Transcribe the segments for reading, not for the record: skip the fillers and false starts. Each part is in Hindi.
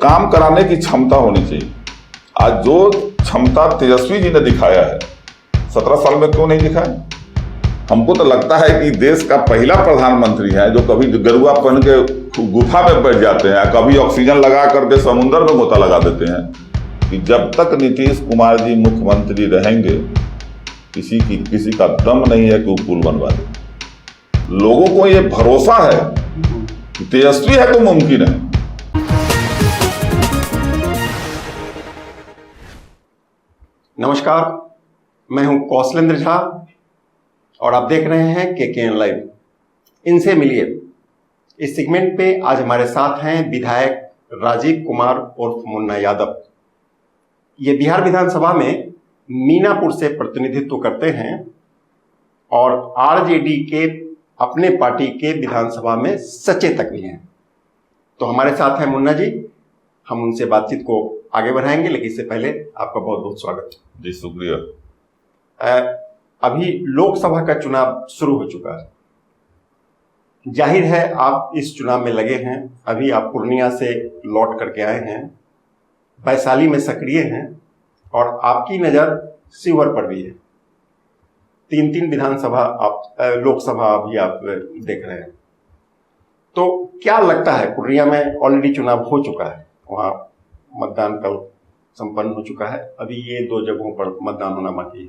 काम कराने की क्षमता होनी चाहिए। आज जो क्षमता तेजस्वी जी ने दिखाया है 17 साल में क्यों नहीं दिखाया? हमको तो लगता है कि देश का पहला प्रधानमंत्री है जो कभी गरुआ पहन के गुफा में बैठ जाते हैं, कभी ऑक्सीजन लगा करके समुद्र में गोता लगा देते हैं, कि जब तक नीतीश कुमार जी मुख्यमंत्री रहेंगे किसी का दम नहीं है कि वो पुल बनवा दे। लोगों को ये भरोसा है कि तेजस्वी है तो मुमकिन है। नमस्कार, मैं हूं कौशलेंद्र झा और आप देख रहे हैं केकेएन लाइव। इनसे मिलिए। इस सेगमेंट पे आज हमारे साथ हैं विधायक राजीव कुमार उर्फ मुन्ना यादव। ये बिहार विधानसभा में मीनापुर से प्रतिनिधित्व करते हैं और आरजेडी के अपने पार्टी के विधानसभा में सचेतक भी हैं। तो हमारे साथ हैं मुन्ना जी, हम उनसे बातचीत को आगे बढ़ाएंगे, लेकिन इससे पहले आपका बहुत बहुत स्वागत। जी शुक्रिया। अभी लोकसभा का चुनाव शुरू हो चुका है। जाहिर है आप इस चुनाव में लगे हैं। अभी आप पूर्णिया से लौट करके आए हैं, वैशाली में सक्रिय हैं और आपकी नज़र शिवहर पर भी है। तीन विधानसभा आप लोकसभा अभी आप देख रहे हैं। तो क्या लगता है, पूर्णिया में ऑलरेडी चुनाव हो चुका है, वहाँ मतदान कल संपन्न हो चुका है, अभी ये 2 जगहों पर मतदान होना बाकी है।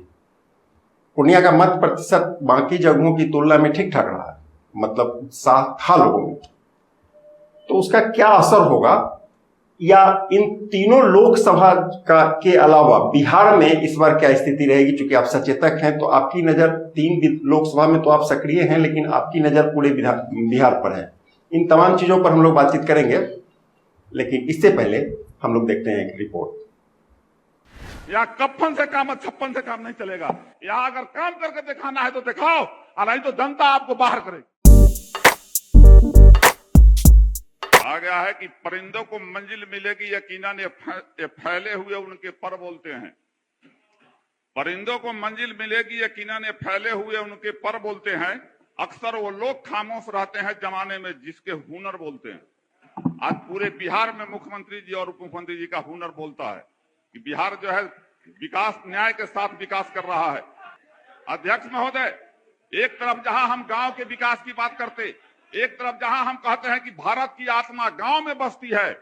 पूर्णिया का मत प्रतिशत बाकी जगहों की तुलना में ठीक ठाक रहा है, मतलब उत्साह था लोगों में। तो उसका क्या असर होगा, या इन तीनों लोकसभा के अलावा बिहार में इस बार क्या स्थिति रहेगी? चूंकि आप सचेतक हैं तो आपकी नज़र 3 लोकसभा में तो आप सक्रिय हैं, लेकिन आपकी नज़र पूरे बिहार पर है। इन तमाम चीज़ों पर हम लोग बातचीत करेंगे, लेकिन इससे पहले हम लोग देखते हैं एक रिपोर्ट। या कफन से काम, छप्पन से काम नहीं चलेगा। या अगर काम करके दिखाना है तो दिखाओ, और नहीं तो जनता आपको बाहर करेगी। आ गया है कि परिंदों को मंजिल मिलेगी यकीनन ये फैले हुए उनके पर बोलते हैं। परिंदों को मंजिल मिलेगी यकीनन ये फैले हुए उनके पर बोलते हैं। अक्सर वो लोग खामोश रहते हैं जमाने में जिसके हुनर बोलते हैं। आज पूरे बिहार में मुख्यमंत्री जी और उप मुख्यमंत्री जी का हुनर बोलता है कि बिहार जो है विकास, न्याय के साथ विकास कर रहा है। अध्यक्ष महोदय, एक तरफ जहां हम गांव के विकास की बात करते, एक तरफ जहां हम कहते हैं कि भारत की आत्मा गांव में बसती है,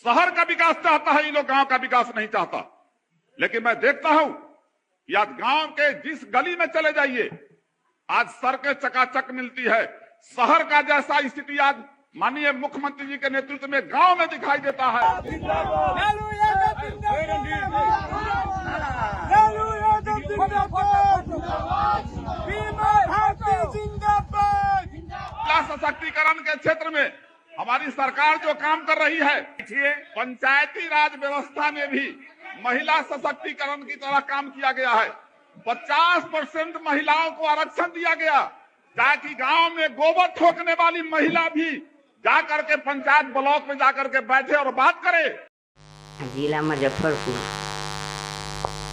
शहर का विकास चाहता है, ये लोग गांव का विकास नहीं चाहता। लेकिन मैं देखता हूं कि आज गांव के जिस गली में चले जाइए, आज सड़कें चकाचक मिलती है। शहर का जैसा स्थिति आज माननीय मुख्यमंत्री जी के नेतृत्व में गांव में दिखाई देता है। महिला सशक्तिकरण के क्षेत्र में हमारी सरकार जो काम कर रही है, देखिए पंचायती राज व्यवस्था में भी महिला सशक्तिकरण की तरह काम किया गया है। 50% महिलाओं को आरक्षण दिया गया, ताकि गांव में गोबर ठोकने वाली महिला भी जाकर के पंचायत ब्लॉक में जाकर के बैठे और बात करे। जिला मुजफ्फरपुर,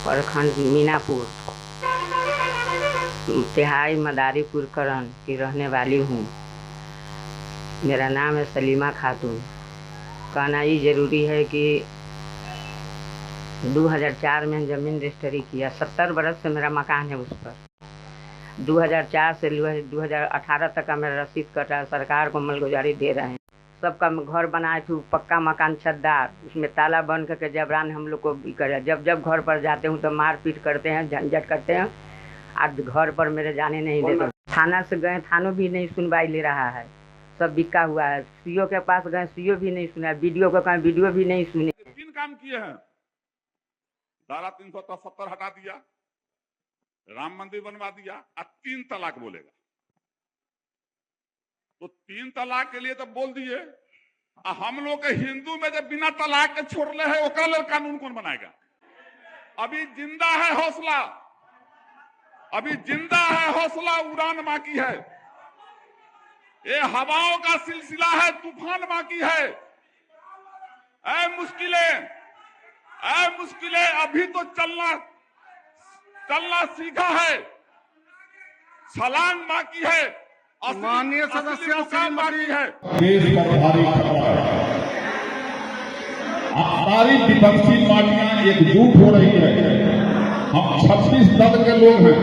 प्रखंड मीनापुर, तिहाई मदारीपुर करण की रहने वाली हूँ। मेरा नाम है सलीमा खातून। कहना ये जरूरी है कि 2004 में ज़मीन रजिस्ट्री किया। 70 बरस से मेरा मकान है उस पर। 2004 से 2018 तक का मेरा रसीद कट रहा है। सरकार को मालगुजारी दे रहे हैं। सबका घर बनाए थे, पक्का मकान छतदार, उसमें ताला बंद करके जबरान हम लोग को भी करे। जब घर पर जाते हूँ तो मारपीट करते हैं, झंझट करते हैं। आज घर पर मेरे जाने नहीं देते। थाना से गए, थानों भी नहीं सुनवाई ले रहा है, सब बिका हुआ है। सीओ के पास गए, सीओ भी नहीं सुना। वीडियो को कहें, वीडियो भी नहीं सुने। 3 काम किए हैं। धारा 370 हटा दिया, राम मंदिर बनवा दिया, और 3 तलाक बोलेगा। तो 3 तलाक के लिए तो बोल दिए। हम लोग के हिंदू में जब बिना तलाक के छोड़ ले है, ओकरा लेल कानून कौन बनाएगा? अभी जिंदा है हौसला, अभी जिंदा है हौसला, उड़ान बाकी है। ये हवाओं का सिलसिला है, तूफान बाकी है। ऐ मुश्किलें अभी तो चलना सीखा है, छलांग बाकी है। माननीय सदस्य बाकी है। देश पर भारी खतरा है। सारी विपक्षी पार्टियां एकजुट हो रही है। हम 36 दल के लोग हैं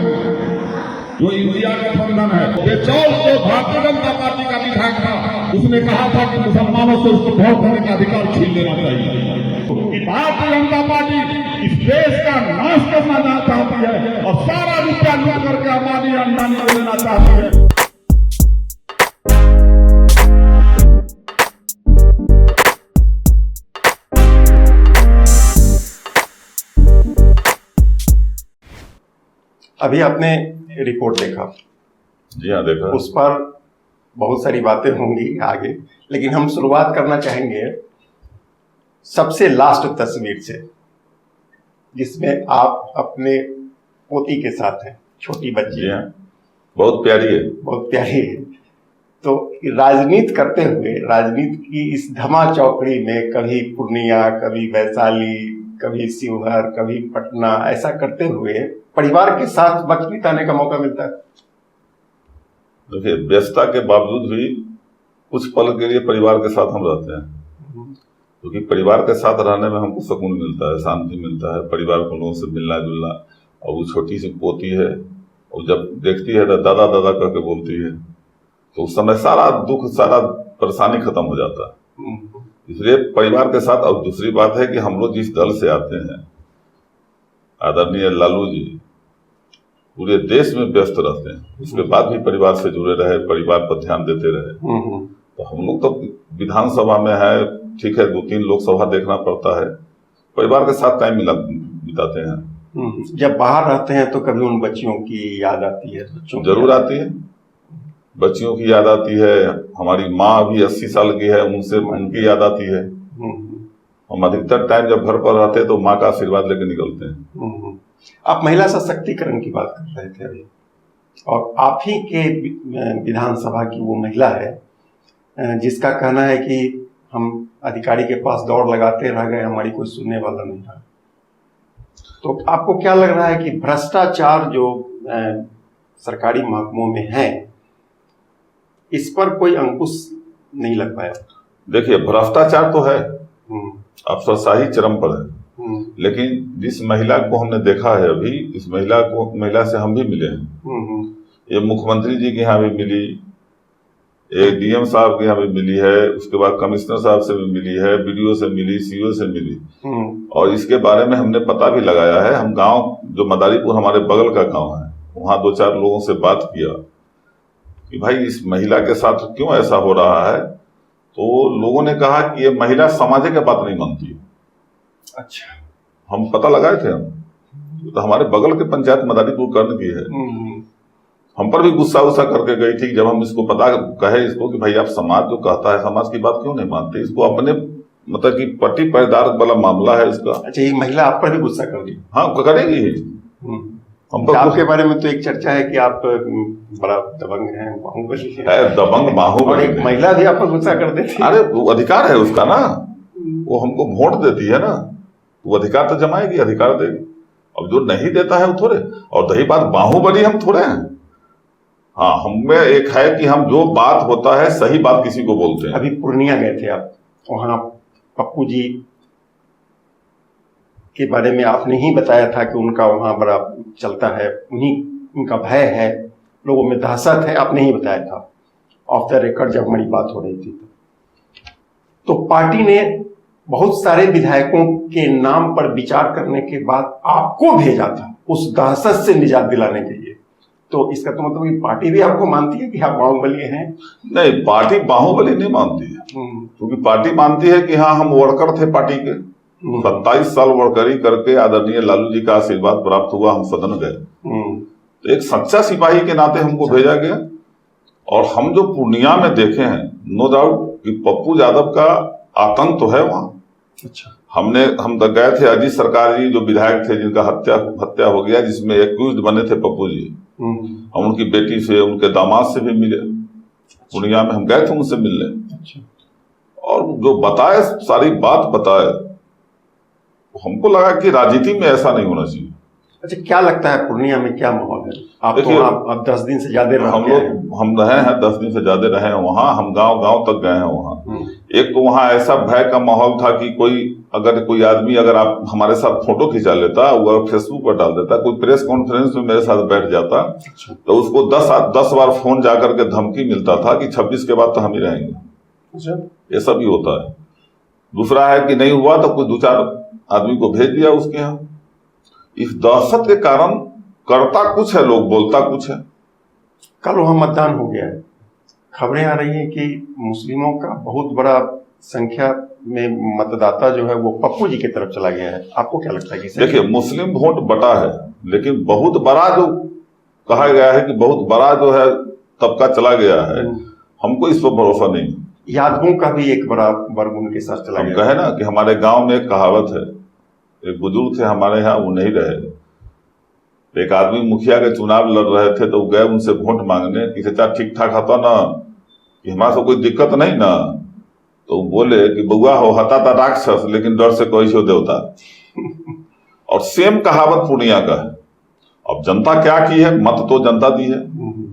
जो इंडिया गठबंधन है। बेचौल जो भारतीय जनता पार्टी का विधायक था, उसने कहा था कि मुसलमानों से उसको वोट देने का अधिकार छीन लेना चाहिए। कि भारतीय जनता पार्टी इस देश का नाश करना चाहती है और सारा रुपया लूट करके अंबानी अंबानी को देना चाहती है। अभी आपने रिपोर्ट देखा, जी हाँ देखा। उस पर बहुत सारी बातें होंगी आगे, लेकिन हम शुरुआत करना चाहेंगे सबसे लास्ट तस्वीर से, जिसमें आप अपने पोती के साथ हैं, छोटी बच्ची। जी हाँ, बहुत प्यारी है, बहुत प्यारी है। तो राजनीति करते हुए, राजनीति की इस धमा चौकड़ी में कभी पूर्णिया, कभी वैशाली, कभी शिवहर, कभी पटना, ऐसा करते हुए परिवार के साथ वक्त बिताने का मौका मिलता है। देखिए, व्यस्तता के बावजूद भी कुछ पल के लिए परिवार के साथ हम रहते हैं, क्योंकि परिवार के साथ रहने में हमको सुकून मिलता है, शांति मिलता है, परिवार के लोगों से मिलना जुलना। और वो छोटी सी पोती है, और जब देखती है तो दादा दादा करके बोलती है, तो उस समय सारा दुख, सारा परेशानी खत्म हो जाता है। इसलिए परिवार के साथ। और दूसरी बात है कि हम लोग जिस दल से आते हैं, आदरणीय लालू जी पूरे देश में व्यस्त रहते हैं, उसके बाद भी परिवार से जुड़े रहे, परिवार पर ध्यान देते रहे। तो हम लोग तो विधानसभा में है, ठीक है, 2-3 लोकसभा देखना पड़ता है, परिवार के साथ टाइम बिताते हैं। जब बाहर रहते हैं तो कभी उन बच्चियों की याद आती है? जरूर आती है, बच्चियों की याद आती है। हमारी माँ अभी 80 साल की है, उनसे उनकी याद आती है। हम अधिकतर टाइम जब घर पर रहते हैं तो माँ का आशीर्वाद लेके निकलते हैं। आप महिला सशक्तिकरण की बात कर रहे थे अभी, और आप ही के विधानसभा की वो महिला है जिसका कहना है कि हम अधिकारी के पास दौड़ लगाते रह गए, हमारी कोई सुनने वाला नहीं था। तो आपको क्या लग रहा है कि भ्रष्टाचार जो सरकारी महकमों में है, इस पर कोई अंकुश नहीं लग पाया? देखिए, भ्रष्टाचार तो है, अफसरशाही चरम पर है, लेकिन जिस महिला को हमने देखा है अभी, इस महिला से हम भी मिले हैं। ये मुख्यमंत्री जी के यहाँ भी मिली, एक डीएम साहब के यहाँ भी मिली है, उसके बाद कमिश्नर साहब से भी मिली है, बीडीओ से मिली, सीओ से मिली। और इसके बारे में हमने पता भी लगाया है। हम गांव, जो मदारीपुर हमारे बगल का गांव है, वहां 2-4 लोगों से बात किया कि भाई इस महिला के साथ क्यों ऐसा हो रहा है। तो लोगों ने कहा कि ये महिला समाज के बात नहीं मानती है। अच्छा, हम पता लगाए थे, हम तो हमारे बगल के पंचायत मदारीपुर कर्ण की है। हम पर भी गुस्सा करके गई थी जब हम इसको पता कहे इसको कि भाई आप समाज जो कहता है, समाज की बात क्यों नहीं मानते। इसको अपने मतलब कि पट्टी पैदार वाला मामला है इसका। अच्छा, ये महिला आप पर भी गुस्सा कर दी? हाँ, करेगी ही। हम पर आपके बारे में तो एक चर्चा है कि आप बड़ा दबंग हैं, बाहुबली है, दबंग बाहुबली। और एक महिला भी आप पर गुस्सा कर देती है। अरे वो अधिकार है उसका ना, वो हमको वोट देती है ना, वो अधिकार तो जमाएगी, अधिकार देगी। अब जो नहीं देता है वो थोड़े। और रही बात बाहुबली, हम थोड़े हैं। हाँ, हमें एक है कि हम जो बात होता है सही बात किसी को बोलते हैं। अभी पूर्णिया गए थे आप, वहां पप्पू जी के बारे में आपने ही बताया था कि उनका वहां बड़ा चलता है, उनका भय है, लोगों में दहशत है, आपने ही बताया था ऑफ द रिकॉर्ड जब हमारी बात हो रही थी। तो पार्टी ने बहुत सारे विधायकों के नाम पर विचार करने के बाद आपको भेजा था उस दहशत से निजात दिलाने के लिए। तो इसका तो मतलब कि पार्टी भी आपको मानती है कि आप बाहुबली हैं? नहीं, पार्टी बाहुबली नहीं मानती है, क्योंकि पार्टी मानती है कि हाँ, हम वर्कर थे पार्टी के। 27 साल वर्करी करके आदरणीय लालू जी का आशीर्वाद प्राप्त हुआ, हम सदन गए। तो एक सच्चा सिपाही के नाते हमको भेजा गया। और हम जो पूर्णिया में देखे हैं, नो डाउट कि पप्पू यादव का आतंक तो है वहां। अच्छा, हम गए थे, अजीत सरकार जी जो विधायक थे, जिनका हत्या हो गया, जिसमें एक्यूज्ड बने थे पप्पू जी। हम उनकी बेटी से, उनके दामाद से भी मिले पूर्णिया में, हम गए थे उनसे मिलने। अच्छा, और जो बताए, सारी बात बताए, हमको लगा कि राजनीति में ऐसा नहीं होना चाहिए। अच्छा, क्या लगता है पूर्णिया में क्या माहौल है? आप देखिए, तो आप 10 दिन से ज्यादा हम रहे हैं 10 दिन से ज्यादा रहे हैं वहाँ। हम गांव तक गए हैं वहाँ। एक तो वहां ऐसा भय का माहौल था कि कोई आदमी अगर आप हमारे साथ फोटो खिंचा लेता, वो फेसबुक पर डाल देता, कोई प्रेस कॉन्फ्रेंस में मेरे साथ बैठ जाता, तो उसको 10 बार फोन जाकर के धमकी मिलता था कि 26 के बाद तो हम ही रहेंगे। ये सब भी होता है। दूसरा है कि नहीं हुआ तो कोई 2-4 आदमी को भेज दिया उसके यहाँ। इस दहशत के कारण करता कुछ है, लोग बोलता कुछ है। कल वहां मतदान हो गया है, खबरें आ रही हैं कि मुस्लिमों का बहुत बड़ा संख्या में मतदाता जो है वो पप्पू जी की तरफ चला गया है। आपको क्या लगता है कि देखिए, मुस्लिम वोट बटा है, लेकिन बहुत बड़ा जो कहा गया है कि बहुत बड़ा जो है तबका चला गया है, हमको इस पर भरोसा नहीं। यादवों का भी एक बड़ा वर्ग उनके साथ चला हम गया। कहे ना कि हमारे गांव में एक कहावत है, एक बुजुर्ग थे हमारे यहाँ, वो नहीं रहे। एक आदमी मुखिया के चुनाव लड़ रहे थे तो गए उनसे वोट मांगने कि चाचा ठीक ठाक हता ना, कि हमारा से कोई दिक्कत नहीं ना। तो बोले कि बउआ हो हता था राक्षस, लेकिन डर से कोई सो देवता। और सेम कहावत पूर्णिया का है। अब जनता क्या की है, मत तो जनता दी है,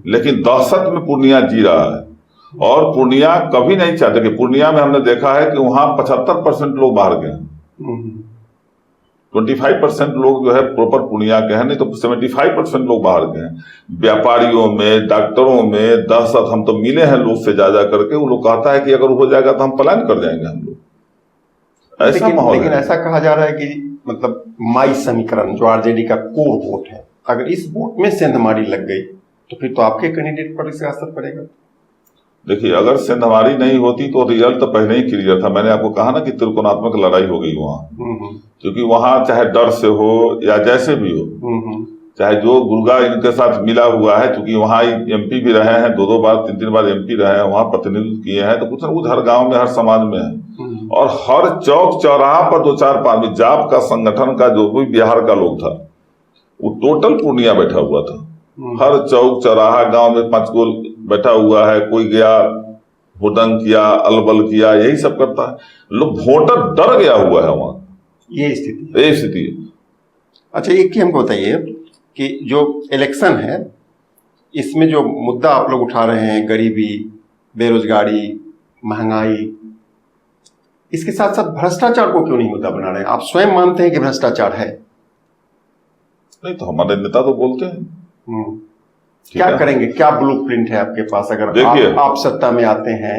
लेकिन दहशत में पूर्णिया जी रहा है। और पूर्णिया कभी नहीं चाहते कि पूर्णिया में हमने देखा है कि वहां 75% लोग बाहर गए, 25% लोग जो है प्रॉपर पूर्णिया के हैं, नहीं तो 75% लोग बाहर गए हैं। व्यापारियों में, डॉक्टरों में दहशत। हम तो मिले हैं लोग से जा करके, वो लोग कहता है कि अगर हो जाएगा तो हम पलायन कर जाएंगे हम लोग। ऐसा माहौल लेकिन है। ऐसा कहा जा रहा है कि मतलब माई समीकरण जो आरजेडी का कोर वोट है, अगर इस वोट में सेंधमारी लग गई तो फिर तो आपके कैंडिडेट पर इसका असर पड़ेगा। देखिए, अगर सेंधमारी नहीं होती तो रिजल्ट तो पहले ही क्लियर था। मैंने आपको कहा ना कि त्रिकोणात्मक लड़ाई हो गई वहां, क्योंकि वहां चाहे डर से हो या जैसे भी हो, चाहे जो गुर्गा इनके साथ मिला हुआ है, क्योंकि वहां एमपी भी रहे हैं, 2-2 बार 3-3 बार एमपी रहे हैं, वहां प्रतिनिधित्व किए हैं, तो कुछ ना कुछ हर गांव में, हर समाज में है। और हर चौक चौराहा पर 2-4-5 जाप का संगठन का जो भी बिहार का लोग था, वो टोटल पूर्णिया बैठा हुआ था। हर चौक चौराहा गांव में 5 गो बैठा हुआ है। कोई गया हुडंग किया, अलबल किया, यही सब करता है। लोग वोटर डर गया हुआ है वहां। ये स्थिति है। अच्छा, एक ही हमको बताइए कि जो इलेक्शन है, इसमें जो मुद्दा आप लोग उठा रहे हैं, गरीबी, बेरोजगारी, महंगाई, इसके साथ साथ भ्रष्टाचार को क्यों नहीं मुद्दा बना रहे हैं? आप स्वयं मानते हैं कि भ्रष्टाचार है? नहीं तो हमारे नेता तो बोलते हैं। क्या करेंगे? क्या ब्लूप्रिंट है आपके पास अगर आप सत्ता में आते हैं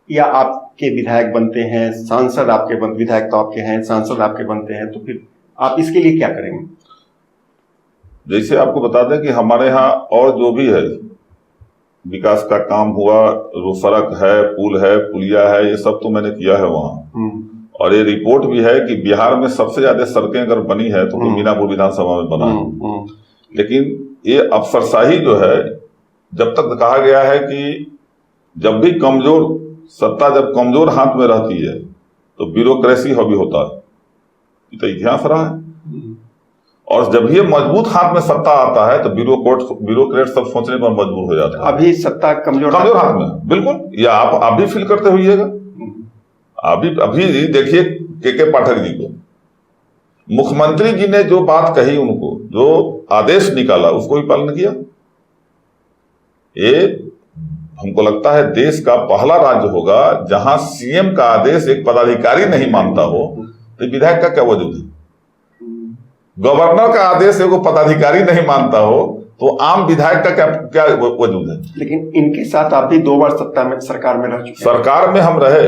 या आपके विधायक बनते हैं, सांसद आपके विधायक तो आपके हैं, सांसद आपके बनते हैं, तो फिर आप इसके लिए क्या करेंगे? जैसे आपको बता दें कि हमारे यहाँ और जो भी है विकास का काम हुआ, सड़क है, पुल है, पुलिया है, ये सब तो मैंने किया है वहाँ। और ये रिपोर्ट भी है कि बिहार में सबसे ज्यादा सड़कें अगर बनी है तो मीनापुर विधानसभा में बना है। लेकिन ये अफसरशाही जो है, जब तक कहा गया है कि जब भी कमजोर सत्ता जब कमजोर हाथ में रहती है तो ब्यूरोक्रेसी हॉबी होता है, ये तो इतिहास रहा है। और जब ये मजबूत हाथ में सत्ता आता है तो ब्यूरोक्रेट सब सोचने पर मजबूर हो जाता है। अभी सत्ता कमजोर हाथ में, बिल्कुल। या आप भी फील करते हुइएगा। अभी देखिए के पाठक जी को, मुख्यमंत्री जी ने जो बात कही, उनको जो आदेश निकाला, उसको भी पालन किया। ये हमको लगता है देश का पहला राज्य होगा जहां सीएम का आदेश एक पदाधिकारी नहीं मानता हो, तो विधायक का क्या वजूद है? गवर्नर का आदेश एगो पदाधिकारी नहीं मानता हो तो आम विधायक का क्या वजूद है? लेकिन इनके साथ आप भी 2 बार सत्ता में सरकार में रह चुके हैं। सरकार में हम रहे,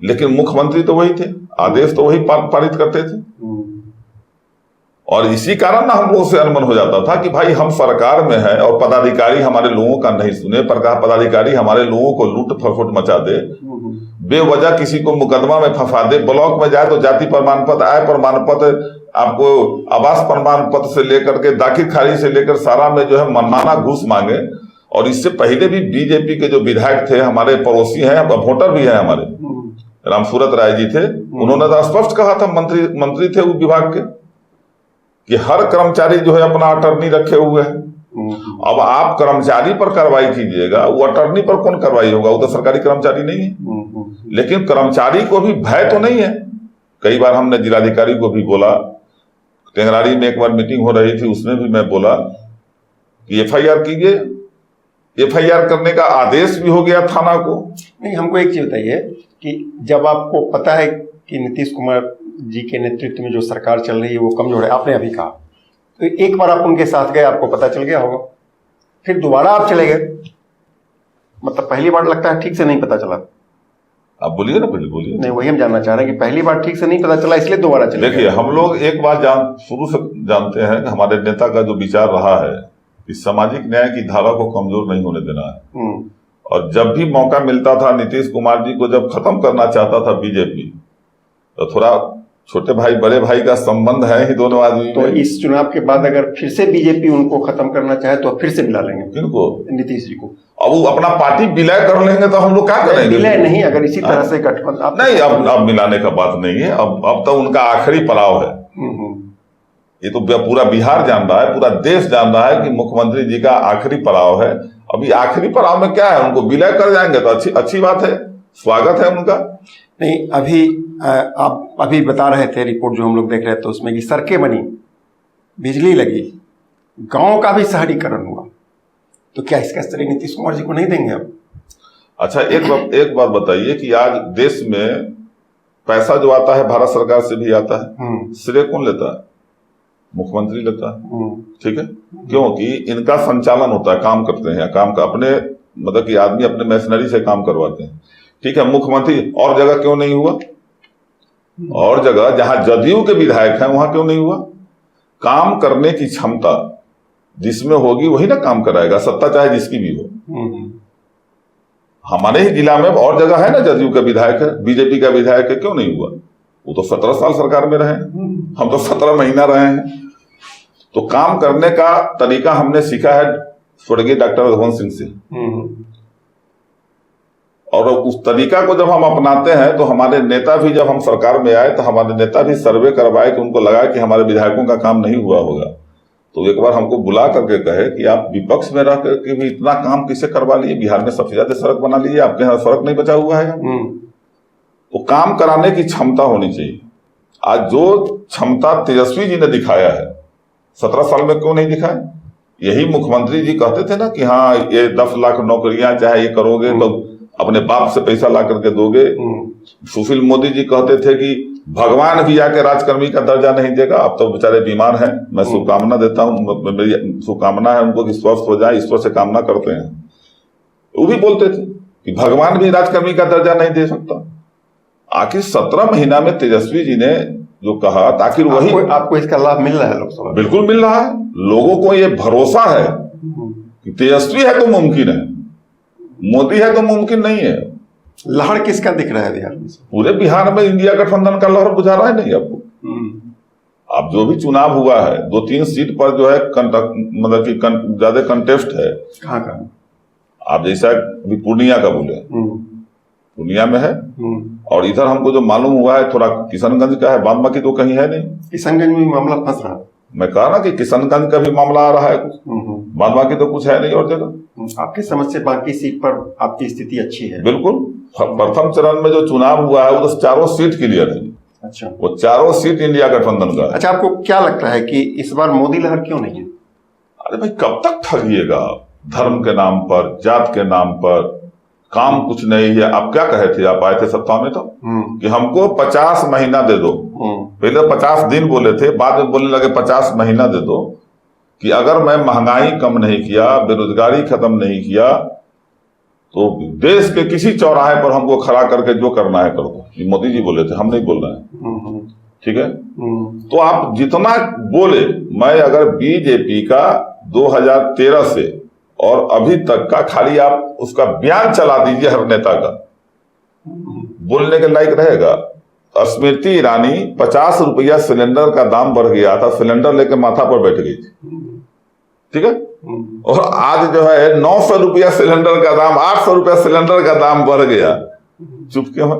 लेकिन मुख्यमंत्री तो वही थे, आदेश तो वही पारित करते थे। और इसी कारण ना हम लोगों से अनबन हो जाता था कि भाई हम सरकार में हैं और पदाधिकारी हमारे लोगों का नहीं सुने, पदाधिकारी हमारे लोगों को लूट फसुट मचा दे, बेवजह किसी को मुकदमा में फंसा दे। ब्लॉक में जाए तो जाति प्रमाण पत्र, आय प्रमाण पत्र, आपको आवास प्रमाण पत्र से लेकर के दाखिल खारिज से लेकर सारा में जो है मनमाना घूस मांगे। और इससे पहले भी बीजेपी के जो विधायक थे, हमारे पड़ोसी हैं, वोटर भी हैं हमारे, रामसूरत राय जी थे, उन्होंने तो स्पष्ट कहा था, मंत्री थे उस विभाग के, कि हर कर्मचारी जो है अपना अटर्नी रखे हुए हैं। अब आप कर्मचारी पर कार्रवाई कीजिएगा, वो अटर्नी पर कौन कार्रवाई होगा? वो तो सरकारी कर्मचारी नहीं है। लेकिन कर्मचारी को भी भय तो नहीं है। कई बार हमने जिलाधिकारी को भी बोला, टेंगरारी में एक बार मीटिंग हो रही थी, उसमें भी मैं बोला कि एफआईआर कीजिए। एफआईआर करने का आदेश भी हो गया थाना को। नहीं, हमको एक चीज बताइए कि जब आपको पता है कि नीतीश कुमार जी के नेतृत्व में जो सरकार चल रही है वो कमजोर है, आपने अभी कहा, तो एक बार आप उनके साथ गए, आपको पता चल गया होगा, फिर दोबारा आप चले गए, मतलब पहली बार लगता है ठीक से नहीं पता चला। आप बोलिए ना, पहले बोलिए। नहीं, वही हम जानना चाह रहे हैं कि पहली बार ठीक से नहीं पता चला इसलिए दोबारा चले देखिए, हम लोग एक बात शुरू से जानते हैं कि हमारे नेता का जो विचार रहा है कि सामाजिक न्याय की धारा को कमजोर नहीं होने देना है। और जब भी मौका मिलता था नीतीश कुमार जी को, जब खत्म करना चाहता था बीजेपी, तो थोड़ा छोटे भाई बड़े भाई का संबंध है ही दोनों आदमी। तो इस चुनाव के बाद अगर फिर से बीजेपी उनको खत्म करना चाहे तो फिर से मिला लेंगे किनको? नीतीश जी को। अब वो अपना पार्टी विलय कर लेंगे तो हम लोग क्या करेंगे? विलय नहीं, अगर इसी तरह से गठबंधन नहीं, अब मिलाने का बात नहीं है। अब तो उनका आखिरी पड़ाव है। ये तो पूरा बिहार जान रहा है, पूरा देश जान रहा है कि मुख्यमंत्री जी का आखिरी पड़ाव है। अभी आखिरी पड़ाव में क्या है, उनको विलय कर जाएंगे तो अच्छी बात है, स्वागत है उनका। नहीं, अभी आप अभी बता रहे थे रिपोर्ट जो हम लोग देख रहे थे उसमें कि सड़कें बनी, बिजली लगी, गांव का भी शहरीकरण हुआ, तो क्या इसका श्रेय नीतीश कुमार जी को नहीं देंगे अब? अच्छा, एक बात बताइए कि आज देश में पैसा जो आता है भारत सरकार से भी आता है, श्रेय कौन लेता है? मुख्यमंत्री लेता है। ठीक है, क्योंकि इनका संचालन होता है, काम करते हैं, काम का अपने मतलब कि आदमी अपने मशीनरी से काम करवाते हैं। ठीक है, मुख्यमंत्री और जगह क्यों नहीं हुआ? और जगह जहां जदयू के विधायक हैं वहां क्यों नहीं हुआ? काम करने की क्षमता जिसमें होगी वही ना काम कराएगा, सत्ता चाहे जिसकी भी हो। हमारे ही जिला में और जगह है ना, जदयू का विधायक है, बीजेपी का विधायक है, क्यों नहीं हुआ? वो तो 17 साल सरकार में रहे, हम तो 17 महीना रहे हैं। तो काम करने का तरीका हमने सीखा है स्वर्गीय डॉक्टर रघुवंश सिंह से, और उस तरीका को जब हम अपनाते हैं तो हमारे नेता भी, जब हम सरकार में आए तो हमारे नेता भी सर्वे करवाए कि उनको लगा कि हमारे विधायकों का काम नहीं हुआ होगा, तो एक बार हमको बुला करके कहे कि आप विपक्ष में रह करके भी इतना काम किसे करवा लिए, बिहार में सबसे ज्यादा सड़क बना लीजिए, आपके यहाँ सड़क नहीं बचा हुआ है। तो काम कराने की क्षमता होनी चाहिए। आज जो क्षमता तेजस्वी जी ने दिखाया है 17 साल में क्यों नहीं दिखाया? यही मुख्यमंत्री जी कहते थे ना कि हाँ ये 10 लाख नौकरियां चाहे ये करोगे तो अपने बाप से पैसा ला करके दोगे। सुशील मोदी जी कहते थे कि भगवान भी आके राजकर्मी का दर्जा नहीं देगा। अब तो बेचारे बीमार हैं, मैं शुभकामना देता हूँ, मेरी शुभकामना है उनको कि स्वस्थ हो जाए, ईश्वर से कामना करते हैं। वो भी बोलते थे कि भगवान भी राजकर्मी का दर्जा नहीं दे सकता। आखिर 17 महीना में तेजस्वी जी ने जो कहा, आखिर वही आपको इसका लाभ मिल रहा है लोकसभा? बिल्कुल मिल रहा है। लोगों को ये भरोसा है कि तेजस्वी है तो मुमकिन है, मोदी है तो मुमकिन नहीं है। लहर किसका दिख रहा है बिहार में? पूरे बिहार में इंडिया गठबंधन का लहर बुझा रहा है नहीं आपको? अब जो भी चुनाव हुआ है 2-3 सीट पर जो है मतलब कि ज्यादा कंटेस्ट है। कहाँ का? आप जैसा अभी पूर्णिया का बोले, पूर्णिया में है, और इधर हमको जो मालूम हुआ है थोड़ा किशनगंज का है, बाद बाकी तो कहीं है नहीं। किशनगंज में मामला फंस रहा है। मैं कहा ना कि किशनगंज का भी मामला आ रहा है कुछ, बाद बाकी तो कुछ है नहीं और जगह। आपकी समझ से बाकी सीट पर आपकी स्थिति अच्छी है? बिल्कुल। प्रथम चरण में जो चुनाव हुआ है वो तो 4 सीट क्लियर है। अच्छा, वो 4 सीट इंडिया गठबंधन का है। अच्छा, आपको क्या लगता है कि इस बार मोदी लहर क्यों नहीं है? अरे भाई, कब तक ठगिएगा आप? धर्म के नाम पर, जात के नाम पर, काम कुछ नहीं है। आप क्या कहे थे, आप आए थे सत्ता में तो कि हमको 50 महीना दे दो। पहले 50 दिन बोले थे, बाद में बोलने लगे 50 महीना दे दो, कि अगर मैं महंगाई कम नहीं किया, बेरोजगारी खत्म नहीं किया, तो देश के किसी चौराहे पर हमको खड़ा करके जो करना है कर दो। ये मोदी जी बोले थे, हम नहीं बोल रहे हैं। ठीक है, तो आप जितना बोले, मैं अगर बीजेपी का 2013 से और अभी तक का खाली आप उसका बयान चला दीजिए हर नेता का, बोलने के लायक रहेगा। स्मृति ईरानी 50 रुपया सिलेंडर का दाम बढ़ गया था, सिलेंडर लेके माथा पर बैठ गई थी। ठीक है, और आज जो है 900 रुपया सिलेंडर का दाम, 800 रुपया सिलेंडर का दाम बढ़ गया। चुप क्यों है?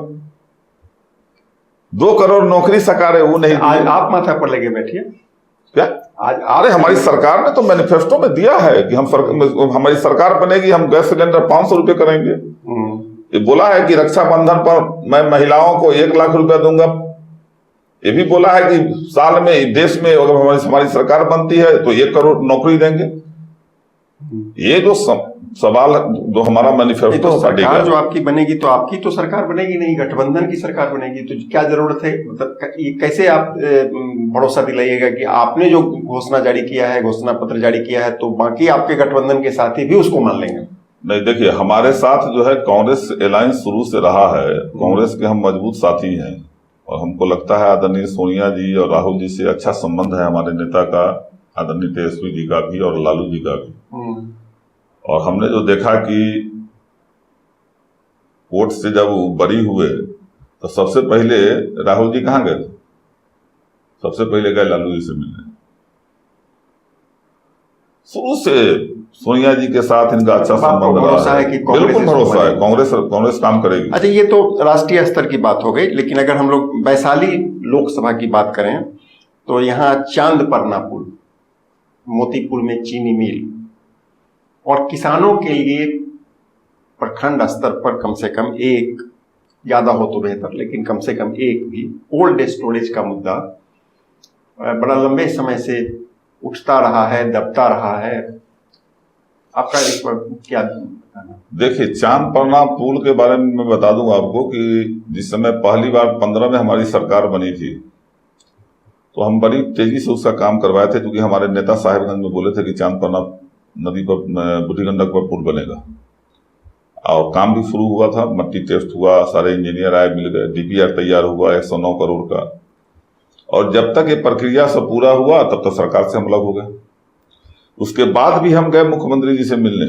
2 करोड़ नौकरी सरकार है, वो नहीं। आज आप माथा पर लेके बैठिए। क्या आज? अरे हमारी सरकार ने तो मैनिफेस्टो में दिया है कि हमारी सरकार बनेगी, हम गैस सिलेंडर 500 रुपये करेंगे। ये बोला है कि रक्षाबंधन पर मैं महिलाओं को 1 लाख रुपया दूंगा। ये भी बोला है कि साल में देश में अगर हमारी सरकार बनती है तो 1 करोड़ नौकरी देंगे। ये जो सवाल जो हमारा नहीं मैनिफेस्टो तो पार्टी सरकार जो का, आपकी बनेगी तो आपकी तो सरकार बनेगी नहीं, गठबंधन की सरकार बनेगी, तो क्या जरूरत है? मतलब ये कैसे आप भरोसा दिलाइएगा कि आपने जो घोषणा जारी किया है, घोषणा पत्र जारी किया है, तो बाकी आपके गठबंधन के साथी भी उसको मान लेंगे? नहीं देखिए, हमारे साथ जो है कांग्रेस अलायंस शुरू से रहा है, कांग्रेस के हम मजबूत साथी हैं और हमको लगता है आदरणीय सोनिया जी और राहुल जी से अच्छा संबंध है हमारे नेता का, आदरणीय तेजस्वी जी का भी और लालू जी का भी। और हमने जो देखा कि कोर्ट से जब वो बरी हुए तो सबसे पहले राहुल जी कहाँ गए? सबसे पहले गए लालू जी से मिलने। शुरू से सोनिया जी के साथ इनका अच्छा संबंध भरोसा रहा है कि कांग्रेस बिल्कुल इसको भरोसा है, बनेगी। कांग्रेस काम करेगी। अच्छा, ये तो राष्ट्रीय स्तर की बात हो गई, लेकिन अगर हम लोग वैशाली लोकसभा की बात करें तो यहाँ चांदपरना पुल, मोतीपुर में चीनी मिल और किसानों के लिए प्रखंड स्तर पर कम से कम एक, ज्यादा हो तो बेहतर, लेकिन कम से कम एक भी कोल्ड स्टोरेज का मुद्दा बड़ा लंबे समय से उठता रहा है, दबता रहा है। आपका इस पर क्या बताना? देखिए, चांदपरना पुल के बारे में मैं बता दूं आपको कि जिस समय पहली बार 15 में हमारी सरकार बनी थी तो हम बड़ी तेजी से उसका काम करवाए थे, क्योंकि हमारे नेता साहेबगंज में बोले थे कि चांदपरना नदी पर, बूढ़ी गंडक पर पुल बनेगा और काम भी शुरू हुआ था। मट्टी टेस्ट हुआ, सारे इंजीनियर आए, मिल गए, डीपीआर तैयार हुआ 109 करोड़ का। और जब तक ये प्रक्रिया सब पूरा हुआ तब तक सरकार से हम अलग हो गए। उसके बाद भी हम गए मुख्यमंत्री जी से मिलने।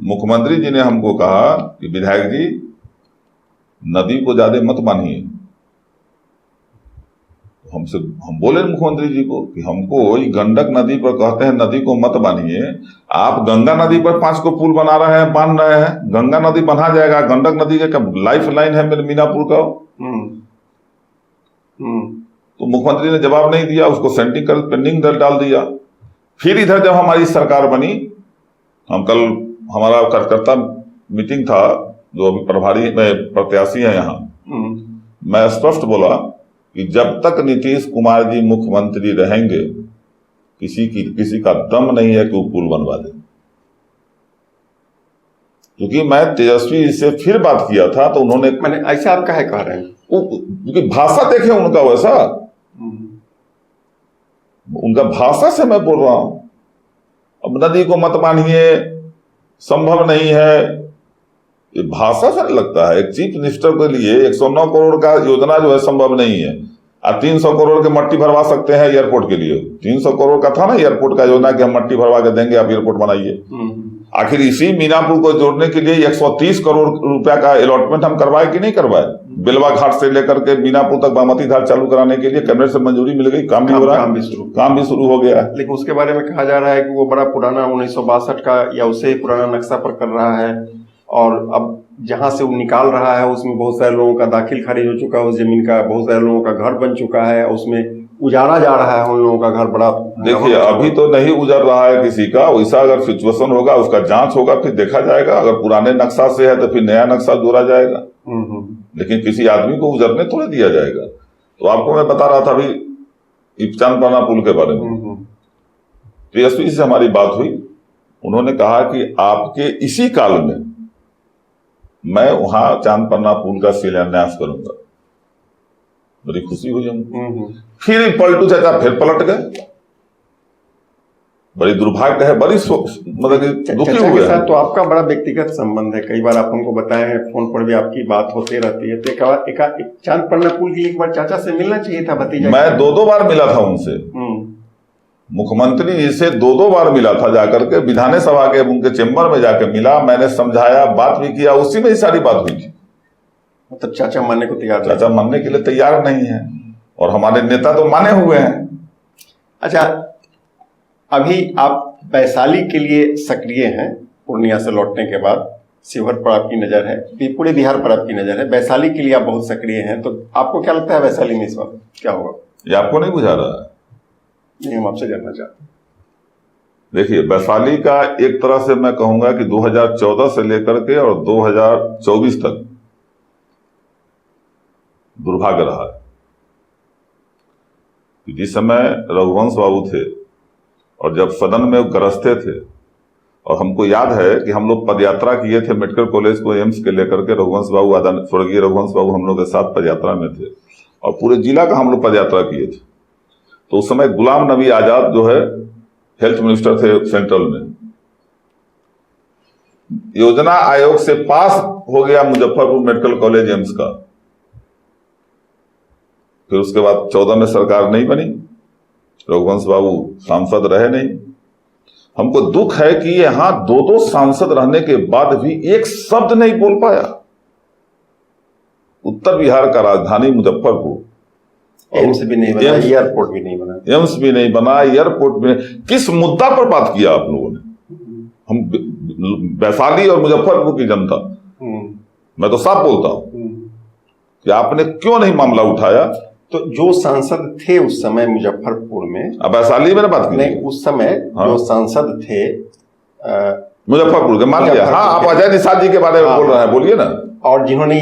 मुख्यमंत्री जी ने हमको कहा कि विधायक जी, नदी को ज्यादा मत मानिए। हम बोले मुख्यमंत्री जी को कि हमको ये गंडक नदी पर कहते हैं नदी को मत बांधिए, आप गंगा नदी पर 5 को पुल बना रहे हैं, बांध रहे हैं। गंगा नदी बना जाएगा, गंडक नदी का लाइफ लाइन है मेरे मीनापुर का। तो मुख्यमंत्री ने जवाब नहीं दिया, उसको सेंटिंग कर पेंडिंग डाल दिया। फिर इधर जब हमारी सरकार बनी, हम कल हमारा कार्यकर्ता मीटिंग था, जो अभी प्रभारी में प्रत्याशी है यहाँ, मैं स्पष्ट बोला कि जब तक नीतीश कुमार जी मुख्यमंत्री रहेंगे किसी का दम नहीं है कि वो पुल बनवा दे। क्योंकि मैं तेजस्वी जी से फिर बात किया था तो उन्होंने, मैंने ऐसा आप काहे कह रहे हैं? क्योंकि भाषा देखे उनका वैसा, उनका भाषा से मैं बोल रहा हूं। अब नदी को मत मानिए, संभव नहीं है, ये भाषा से लगता है। एक चीफ मिनिस्टर के लिए 109 करोड़ का योजना जो है संभव नहीं है। आप 300 करोड़ के मट्टी भरवा सकते हैं एयरपोर्ट के लिए। 300 करोड़ का था ना एयरपोर्ट का योजना कि हम मट्टी भरवा के देंगे, आप एयरपोर्ट बनाइए। आखिर इसी मीनापुर को जोड़ने के लिए 130 करोड़ रुपया का अलॉटमेंट हम करवाए कि नहीं करवाए? बेलवा घाट से लेकर के मीनापुर तक बागमती घाट चालू कराने के लिए कैबिनेट से मंजूरी मिल गई, काम भी हो रहा है, काम भी शुरू हो गया है। लेकिन उसके बारे में कहा जा रहा है कि वो बड़ा पुराना 1962 का या उससे पुराना नक्शा पर कर रहा है, और अब जहां से वो निकाल रहा है उसमें बहुत सारे लोगों का दाखिल खारिज हो चुका है, उस जमीन का बहुत सारे लोगों का घर बन चुका है, उसमें उजाड़ा जा रहा है उन लोगों का घर। बड़ा देखिए, अभी तो नहीं उजड़ रहा है किसी का, वैसा अगर सिचुएशन होगा उसका जांच होगा, फिर देखा जाएगा। अगर पुराने नक्शा से है तो फिर नया नक्शा जोड़ा जाएगा, लेकिन किसी आदमी को उजड़ने थोड़ा दिया जाएगा। तो आपको मैं बता रहा था अभी चांदपरना पुल के बारे में, तेजस्वी से हमारी बात हुई, उन्होंने कहा कि आपके इसी काल में मैं वहां चांदपरना पुल का शिलान्यास करूंगा। बड़ी खुशी हुई हमको। फिर पलटू चाचा फिर पलट गए, बड़ी दुर्भाग्य है, बड़ी मतलब दुखी हुए हैं। तो आपका बड़ा व्यक्तिगत संबंध है, कई बार आप हमको बताए हैं, फोन पर भी आपकी बात होती रहती है। तो एक चांदपरना पुल की एक बार चाचा से मिलना चाहिए था, भतीजा। मैं 2 बार मिला था उनसे, मुख्यमंत्री जी से 2 बार मिला था, जाकर के विधानसभा के उनके चेंबर में जाकर मिला, मैंने समझाया, बात भी किया, उसी में ही सारी बात हुई थी। मतलब चाचा मानने को तैयार, चाचा मानने के लिए तैयार नहीं है, और हमारे नेता तो माने हुए हैं। अच्छा, अभी आप वैशाली के लिए सक्रिय हैं, पूर्णिया से लौटने के बाद शिवहर पर आपकी नजर है, पूरे बिहार पर आपकी नजर है, वैशाली के लिए आप बहुत सक्रिय हैं। तो आपको क्या लगता है वैशाली में इस वक्त क्या होगा? ये आपको नहीं बुझा रहा है? नहीं, हम आपसे जानना चाहते हैं। देखिए, वैशाली का एक तरह से मैं कहूंगा कि 2014 से लेकर के और 2024 तक दुर्भाग्य रहा है। जिस समय रघुवंश बाबू थे और जब सदन में गरजते थे और हमको याद है कि हम लोग पदयात्रा किए थे मेडिकल कॉलेज को एम्स के लेकर के, रघुवंश बाबू स्वर्गीय रघुवंश बाबू हम लोग के साथ पदयात्रा में थे और पूरे जिला का हम लोग पदयात्रा किए थे। तो उस समय गुलाम नबी आजाद जो है हेल्थ मिनिस्टर थे सेंट्रल में, योजना आयोग से पास हो गया मुजफ्फरपुर मेडिकल कॉलेज एम्स का। फिर उसके बाद 14 में सरकार नहीं बनी, रघुवंश बाबू सांसद रहे नहीं। हमको दुख है कि यहां 2 सांसद रहने के बाद भी एक शब्द नहीं बोल पाया। उत्तर बिहार का राजधानी मुजफ्फरपुर, एम्स भी नहीं बना, एयरपोर्ट भी नहीं बना, एम्स भी नहीं बना, एयरपोर्ट भी नहीं। किस मुद्दा पर बात किया आप लोगों ने? हम वैशाली और मुजफ्फरपुर की जनता, मैं तो साफ बोलता हूं कि आपने क्यों नहीं मामला उठाया? तो जो सांसद थे उस समय मुजफ्फरपुर में, अब वैशाली में बात की नहीं, उस समय जो सांसद थे मुजफ्फरपुर के, मान लिया, हाँ, आप अजय निषाद जी के बारे में बोल रहे हैं, बोलिए ना। और जिन्होंने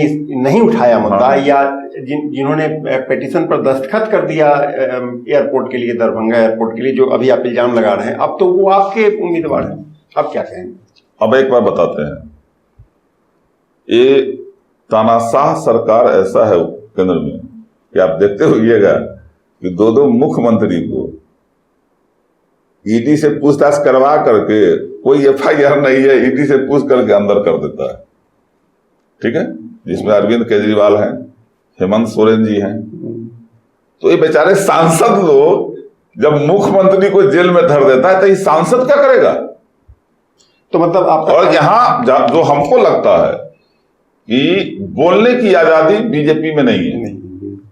नहीं उठाया मुद्दा, या जिन्होंने पिटीशन पर दस्तखत कर दिया एयरपोर्ट के लिए, दरभंगा एयरपोर्ट के लिए, जो अभी आप इल्जाम लगा रहे हैं, अब तो वो आपके उम्मीदवार हैं, अब क्या कहेंगे? अब एक बार बताते हैं, ये तानाशाह सरकार ऐसा है केंद्र में कि आप देखते होइएगा कि 2 मुख्यमंत्री को ईडी से पूछताछ करवा करके, कोई एफआईआर नहीं है, ईडी से पूछ करके अंदर कर देता है, ठीक है, जिसमें अरविंद केजरीवाल हैं, हेमंत सोरेन जी हैं। तो ये बेचारे सांसद लोग जब मुख्यमंत्री को जेल में धर देता है तो ये सांसद क्या करेगा? तो मतलब आप, और यहां जो हमको लगता है कि बोलने की आजादी बीजेपी में नहीं है,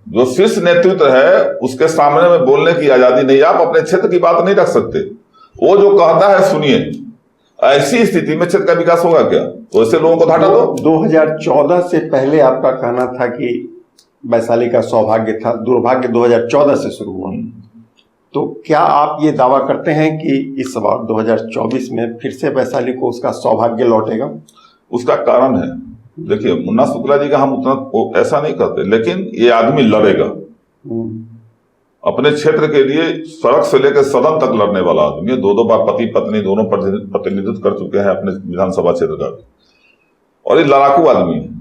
जो शीर्ष नेतृत्व है उसके सामने में बोलने की आजादी नहीं। आप अपने क्षेत्र की बात नहीं रख सकते, वो जो कहता है सुनिए। ऐसी स्थिति में क्षेत्र का विकास होगा क्या? तो ऐसे लोगों को हटा दो। 2014 से पहले आपका कहना था कि वैशाली का सौभाग्य था, दुर्भाग्य 2014 से शुरू हुआ। तो क्या आप ये दावा करते हैं कि इस बार 2024 में फिर से वैशाली को उसका सौभाग्य लौटेगा? उसका कारण है, देखिए, मुन्ना शुक्ला जी का हम उतना ऐसा नहीं करते, लेकिन ये आदमी लड़ेगा अपने क्षेत्र के लिए। सड़क से लेकर सदन तक लड़ने वाला आदमी है। 2 बार पति पत्नी दोनों प्रतिनिधित्व कर चुके हैं अपने विधानसभा क्षेत्र का भी, और ये लड़ाकू आदमी है।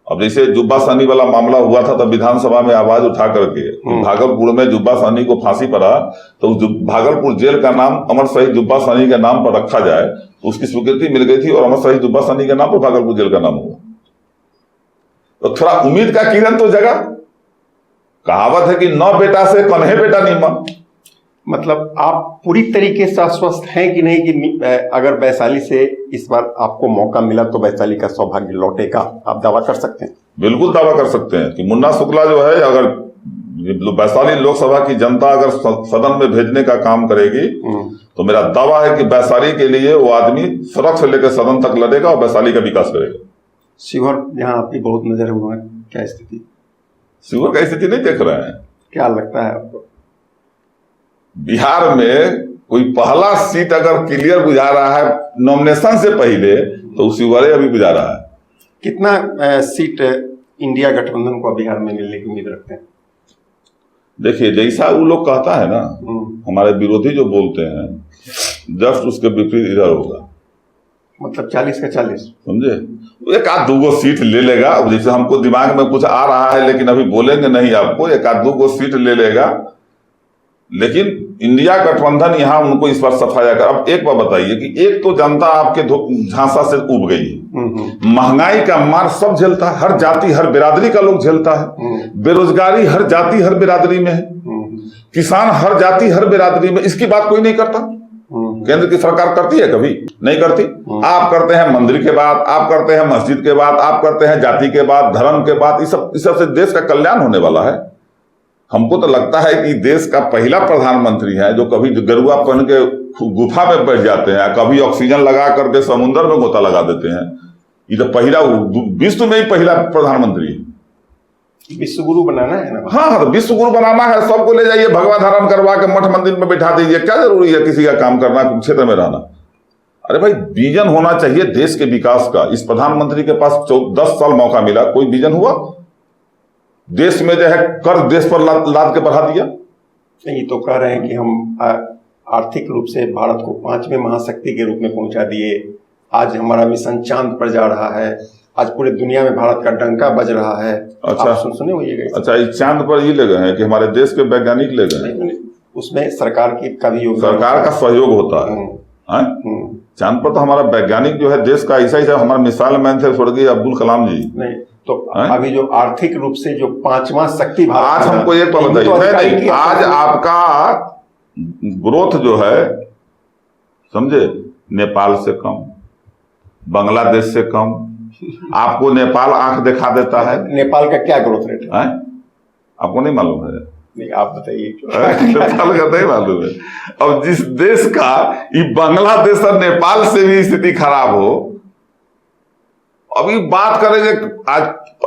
अब जैसे जुब्बा सहनी वाला मामला हुआ था, तब विधानसभा में आवाज उठा करके भागलपुर में जुब्बा सहनी को फांसी पड़ा, तो भागलपुर जेल का नाम अमर शहीद जुब्बा सहनी के नाम पर रखा जाए, तो उसकी स्वीकृति मिल गई थी और अमर शहीद जुब्बा सहनी के नाम पर भागलपुर जेल का नाम हुआ। तो थोड़ा उम्मीद का किरण तो जगा। कहावत है कि 9 बेटा से कन्हे बेटा नीमा। मतलब आप पूरी तरीके से आश्वस्त हैं कि नहीं कि अगर वैशाली से इस बार आपको मौका मिला तो वैशाली का सौभाग्य लौटेगा? आप दावा कर सकते हैं? बिल्कुल दावा कर सकते हैं कि मुन्ना शुक्ला जो है, अगर वैशाली लोकसभा की जनता अगर सदन में भेजने का काम करेगी तो मेरा दावा है कि वैशाली के लिए वो आदमी सड़क से लेकर सदन तक लड़ेगा और वैशाली का विकास करेगा। शिवहर, जहां आपकी बहुत नजर हुआ है, क्या स्थिति? शिवहर का स्थिति नहीं देख रहे हैं? क्या लगता है आपको? बिहार में कोई पहला सीट अगर क्लियर बुझा रहा है नॉमिनेशन से पहले, तो शिवहर अभी बुझा रहा है। कितना सीट इंडिया गठबंधन को बिहार में मिलने की उम्मीद रखते हैं? देखिए, जैसा वो लोग कहता है ना, हमारे विरोधी जो बोलते हैं, जस्ट उसके विपरीत इधर होगा। मतलब 40 का 40, समझे? 1-2 सीट ले लेगा। अब जैसे हमको दिमाग में कुछ आ रहा है, लेकिन अभी बोलेंगे नहीं आपको, 1-2 सीट ले लेगा, लेकिन इंडिया गठबंधन यहां उनको इस बार सफाया कर। अब एक बार बताइए कि एक तो जनता आपके झांसा से उब गई है, महंगाई का मार सब झेलता है, हर जाति हर बिरादरी का लोग झेलता है, बेरोजगारी हर जाति हर बिरादरी में है, किसान हर जाति हर बिरादरी में, इसकी बात कोई नहीं करता। केंद्र की सरकार करती है? कभी नहीं करती। आप करते हैं मंदिर के बाद, आप करते हैं मस्जिद के बाद, आप करते हैं जाति के बाद, धर्म के बाद। इस सब से देश का कल्याण होने वाला है। हमको तो लगता है कि देश का पहला प्रधानमंत्री है जो कभी गरुआ पहन के गुफा में बैठ जाते हैं, कभी ऑक्सीजन लगा करके समुद्र में गोता लगा देते हैं। ये तो पहला, विश्व में ही पहला प्रधानमंत्री है। विश्व गुरु बनाना है ना? हाँ, तो विश्व गुरु बनाना है। सबको ले जाइए, भगवा धारण करवा के मठ मंदिर में बैठा दीजिए। क्या जरूरी है किसी का काम करना, क्षेत्र में रहना? अरे भाई, विजन होना चाहिए देश के विकास का। इस प्रधानमंत्री के पास 10 साल मौका मिला, कोई विजन हुआ? देश में जो है कर देश पर लाद के बढ़ा दिया। नहीं, तो कह रहे हैं कि हम आर्थिक रूप से भारत को 5वें महाशक्ति के रूप में पहुंचा दिए। आज हमारा मिशन चांद पर जा रहा है। आज पूरे दुनिया में भारत का डंका बज रहा है। अच्छा, आप सुने होइएगा। अच्छा, इस चांद पर ये ले गए हैं कि हमारे देश के वैज्ञानिक ले गए हैं? उसमें सरकार का भी योगदान, सरकार का सहयोग होता है। चांद पर तो हमारा वैज्ञानिक जो है देश का ऐसा ही हमारा मिसाइल मैन थे स्वर्गीय अब्दुल कलाम जी। नहीं तो अभी जो आर्थिक रूप से जो 5वां शक्ति भारत, आज हमको एक तो बताइए, आज आपका ग्रोथ जो है समझे नेपाल से कम, बांग्लादेश से कम, आपको नेपाल आंख दिखा देता है। नेपाल का क्या ग्रोथ रेट है? आपको नहीं मालूम है? नहीं, आप बताइए। नेपाल का नहीं मालूम है। अब जिस देश का ये बांग्लादेश और नेपाल से भी स्थिति खराब हो, अभी बात करेंगे आज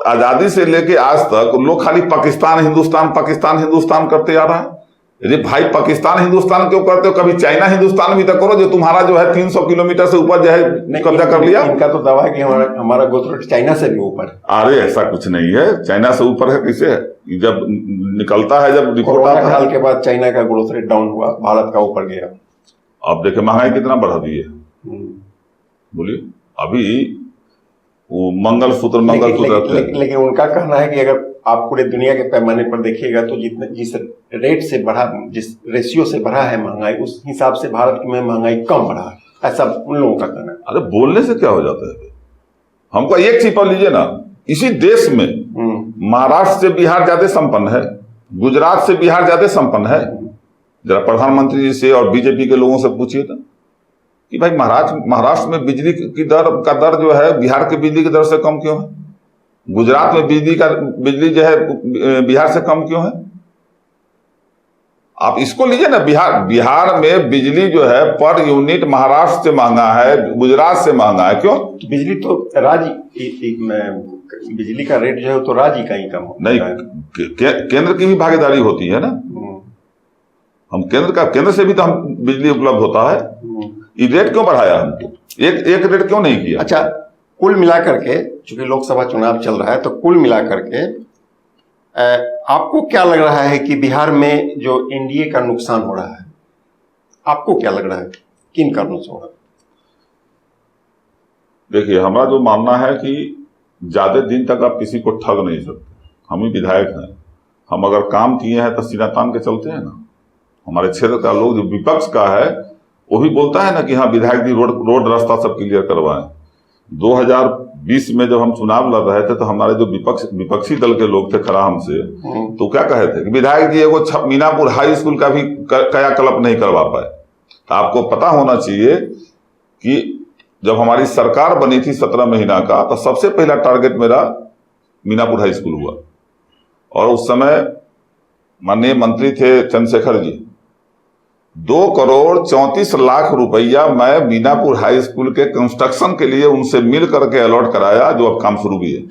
आजादी से लेके आज तक लोग खाली पाकिस्तान हिंदुस्तान करते जा रहा है। अरे भाई, पाकिस्तान हिंदुस्तान क्यों करते हो? कभी चाइना हिंदुस्तान भी तो करो, जो तुम्हारा जो है 300 किलोमीटर से ऊपर जो है कब्जा कर लिया। इनका तो दावा है कि हमारा ग्रोथ रेट चाइना से भी ऊपर। अरे ऐसा कुछ नहीं है, चाइना से ऊपर है। कैसे है? जब निकलता है, जब रिपोर्ट आता है, साल के बाद चाइना का ग्रोथ रेट डाउन हुआ, भारत का ऊपर गया। अब देखिए महंगाई कितना बढ़ा दी है। बोलिए, अभी वो मंगलसूत्र लेकिन उनका कहना है कि अगर आप पूरे दुनिया के पैमाने पर देखिएगा तो जिस रेट से बढ़ा, जिस रेशियो से बढ़ा है महंगाई, उस हिसाब से भारत में महंगाई कम बढ़ा है, ऐसा उन लोगों का कहना है। अरे बोलने से क्या हो जाता है? हमको एक चीज पर लीजिए ना, इसी देश में महाराष्ट्र से बिहार ज्यादा संपन्न है, गुजरात से बिहार ज्यादा संपन्न है। जरा प्रधानमंत्री जी से और बीजेपी के लोगों से पूछिए था कि भाई महाराष्ट्र में बिजली की दर जो है बिहार की बिजली की दर से कम क्यों है? गुजरात में बिजली जो है बिहार से कम क्यों है? आप इसको लीजिए ना, बिहार में बिजली जो है पर यूनिट महाराष्ट्र से महंगा है, गुजरात से महंगा है। क्यों? बिजली तो बिजली का रेट जो है तो राज्य का ही कम होता नहीं, केंद्र की भी भागीदारी होती है ना। हम केंद्र से भी तो हम बिजली उपलब्ध होता है। ये रेट क्यों बढ़ाया हमको? एक रेट क्यों नहीं किया? अच्छा, कुल मिलाकर के, चूंकि लोकसभा चुनाव चल रहा है, तो कुल मिलाकर के आपको क्या लग रहा है कि बिहार में जो एनडीए का नुकसान हो रहा है, आपको क्या लग रहा है, किन कारणों से हो रहा है? देखिए, हमारा जो मानना है कि ज्यादा दिन तक आप किसी को ठग नहीं सकते। हम ही विधायक हैं, हम अगर काम किए हैं तो सीना तान के चलते हैं ना। हमारे क्षेत्र का लोग जो विपक्ष का है वो भी बोलता है ना कि हाँ विधायक जी रोड रास्ता सब क्लियर करवाएं। 2020 में जब हम चुनाव लड़ रहे थे तो हमारे जो विपक्षी दल के लोग थे खड़ा हमसे, तो क्या कहे थे कि विधायक जी वो मीनापुर हाई स्कूल का भी कायाकल्प नहीं करवा पाए। तो आपको पता होना चाहिए कि जब हमारी सरकार बनी थी 17 महीना का, तो सबसे पहला टारगेट मेरा मीनापुर हाई स्कूल हुआ। और उस समय माननीय मंत्री थे चंद्रशेखर जी, 2,34,00,000 रुपया मैं मीनापुर हाई स्कूल के कंस्ट्रक्शन के लिए उनसे मिल करके अलॉट कराया, जो अब काम शुरू भी है।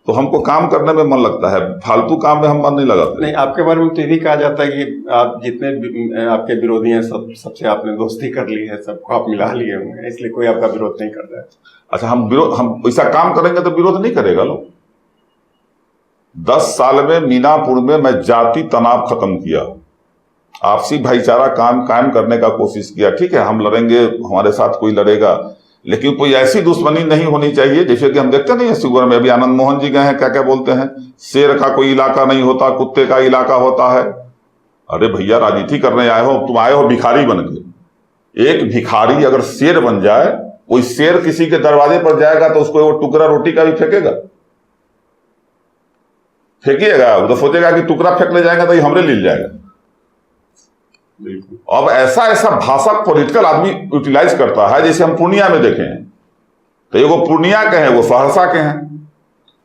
तो हमको काम करने में मन लगता है, फालतू काम में हम मन नहीं लगाते। नहीं, आपके बारे में तो ये भी कहा जाता है कि आप जितने आपके विरोधी हैं सबसे आपने दोस्ती कर ली है, सबको आप मिला लिए होंगे, इसलिए कोई आपका विरोध नहीं करता है। अच्छा, हम ऐसा काम करेंगे तो विरोध नहीं करेगा लोग। 10 साल में मीनापुर में मैं जाति तनाव खत्म किया, आपसी भाईचारा कायम करने का कोशिश किया। ठीक है, हम लड़ेंगे, हमारे साथ कोई लड़ेगा, लेकिन कोई ऐसी दुश्मनी नहीं होनी चाहिए जैसे कि हम देखते नहीं है शिवगढ़ में अभी आनंद मोहन जी गए हैं, क्या क्या बोलते हैं, शेर का कोई इलाका नहीं होता, कुत्ते का इलाका होता है। अरे भैया, राजनीति करने आए हो, तुम आए हो भिखारी बन के। एक भिखारी अगर शेर बन जाए, कोई शेर किसी के दरवाजे पर जाएगा तो उसको वो टुकड़ा रोटी का भी फेंकेगा? फेंकिएगा? वो तो सोचेगा कि टुकड़ा फेंकने जाएगा तो ये हमरे मिल जाएगा। अब ऐसा भाषा पॉलिटिकल आदमी यूटिलाइज करता है, जैसे हम पूर्णिया में देखे हैं, तो ये वो पूर्णिया के हैं, वो सहरसा के हैं।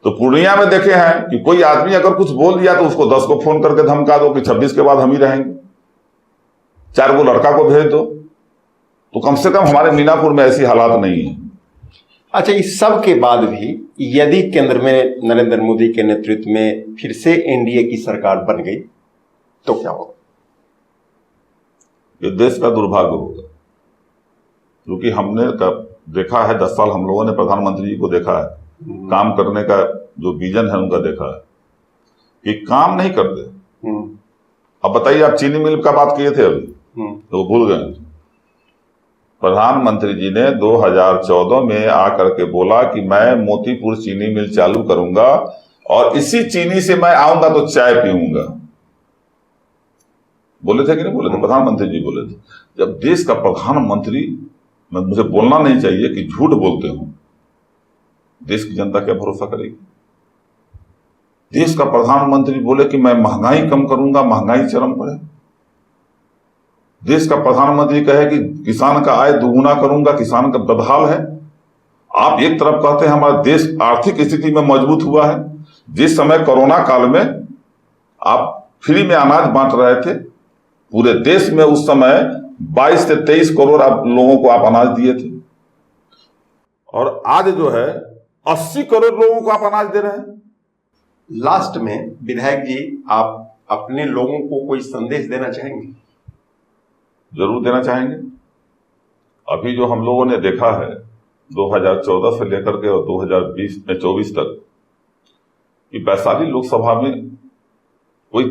तो पूर्णिया में देखे हैं कि कोई आदमी अगर कुछ बोल दिया तो उसको 10 को फोन करके धमका दो कि 26 के बाद हम ही रहेंगे, 4 को लड़का को भेज दो। तो कम से कम हमारे मीनापुर में ऐसी हालात नहीं है। अच्छा, इस सब के बाद भी यदि केंद्र में नरेंद्र मोदी के नेतृत्व में फिर से एनडीए की सरकार बन गई तो क्या होगा? ये देश का दुर्भाग्य होगा, क्योंकि हमने देखा है 10 साल हम लोगों ने प्रधानमंत्री जी को देखा है, काम करने का जो विजन है उनका देखा है कि काम नहीं करते। अब बताइए, आप चीनी मिल का बात किए थे अभी, तो भूल गए। प्रधानमंत्री जी ने 2014 में आकर के बोला कि मैं मोतीपुर चीनी मिल चालू करूंगा और इसी चीनी से मैं आऊंगा तो चाय पीऊंगा। बोले थे कि नहीं बोले थे? प्रधानमंत्री जी बोले थे। जब देश का प्रधानमंत्री, मुझे बोलना नहीं चाहिए कि झूठ बोलते हो, देश की जनता क्या भरोसा करेगी? देश का प्रधानमंत्री बोले कि मैं महंगाई कम करूंगा, महंगाई चरम पर है। देश का प्रधानमंत्री कहे कि किसान का आय दोगुना करूंगा, किसान का बदहाल है। आप एक तरफ कहते हैं हमारा देश आर्थिक स्थिति में मजबूत हुआ है, जिस समय कोरोना काल में आप फ्री में अनाज बांट रहे थे पूरे देश में, उस समय 22 से 23 करोड़ आप लोगों को आप अनाज दिए थे, और आज जो है 80 करोड़ लोगों को आप अनाज दे रहे हैं। लास्ट में विधायक जी, आप अपने लोगों को कोई संदेश देना चाहेंगे? जरूर देना चाहेंगे। अभी जो हम लोगों ने देखा है 2014 से लेकर के और 2024 तक, कि वैशाली लोकसभा में कोई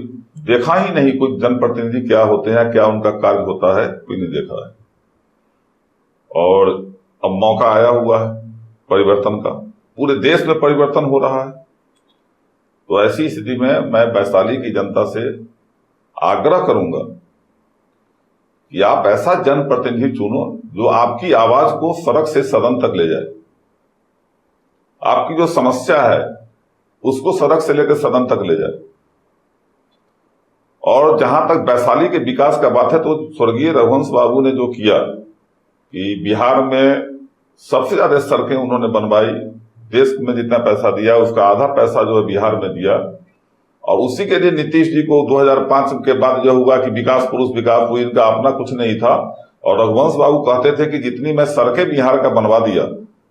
देखा ही नहीं, कोई जनप्रतिनिधि क्या होते हैं, क्या उनका कार्य होता है, कोई नहीं देखा है। और अब मौका आया हुआ है परिवर्तन का, पूरे देश में परिवर्तन हो रहा है। तो ऐसी स्थिति में मैं वैशाली की जनता से आग्रह करूंगा कि आप ऐसा जनप्रतिनिधि चुनो जो आपकी आवाज को सड़क से सदन तक ले जाए। आपकी जो समस्या है उसको सड़क से लेकर सदन तक ले जाए। और जहां तक वैशाली के विकास का बात है, तो स्वर्गीय रघुवंश बाबू ने जो किया कि बिहार में सबसे ज्यादा सड़कें उन्होंने बनवाई, देश में जितना पैसा दिया उसका आधा पैसा जो है बिहार में दिया। और उसी के लिए नीतीश जी को 2005 के बाद जो हुआ कि विकास पुरुष विकास हुई, इनका अपना कुछ नहीं था। और रघुवंश बाबू कहते थे कि जितनी मैं सड़कें बिहार का बनवा दिया,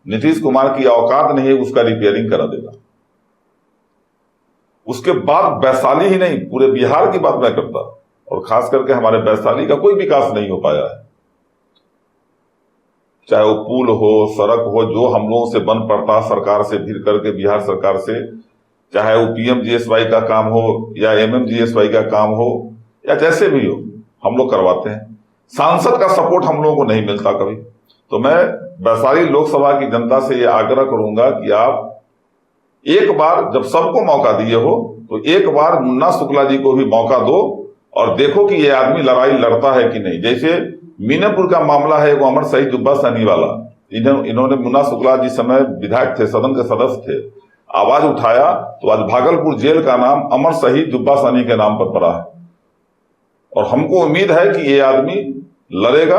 नीतीश कुमार की औकात नहीं है उसका रिपेयरिंग करा देगा। उसके बाद वैशाली ही नहीं पूरे बिहार की बात मैं करता, और खास करके हमारे वैशाली का कोई विकास नहीं हो पाया है। चाहे वो पुल हो, सड़क हो, जो हम लोगों से बन पड़ता सरकार से भीड़ करके, बिहार सरकार से, चाहे वो PMGSY का काम हो या MMGSY का काम हो या जैसे भी हो, हम लोग करवाते हैं। सांसद का सपोर्ट हम लोगों को नहीं मिलता कभी। तो मैं वैशाली लोकसभा की जनता से यह आग्रह करूंगा कि आप एक बार, जब सबको मौका दिए हो, तो एक बार मुन्ना शुक्ला जी को भी मौका दो और देखो कि ये आदमी लड़ाई लड़ता है कि नहीं। जैसे मीनापुर का मामला है, वो अमर शहीद जुब्बा सहनी वाला, इन्होंने मुन्ना शुक्ला जी समय विधायक थे, सदन के सदस्य थे, आवाज उठाया तो आज भागलपुर जेल का नाम अमर शहीद जुब्बा सहनी के नाम पर पड़ा है। और हमको उम्मीद है कि ये आदमी लड़ेगा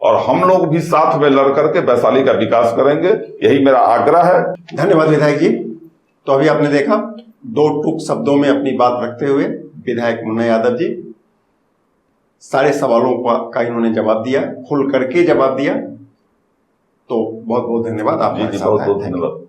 और हम लोग भी साथ में लड़ करके वैशाली का विकास करेंगे, यही मेरा आग्रह है। धन्यवाद विधायक जी। तो अभी आपने देखा, दो टूक शब्दों में अपनी बात रखते हुए विधायक मुन्ना यादव जी सारे सवालों का इन्होंने जवाब दिया, खुल करके जवाब दिया। तो बहुत बहुत धन्यवाद। आप बहुत बहुत धन्यवाद।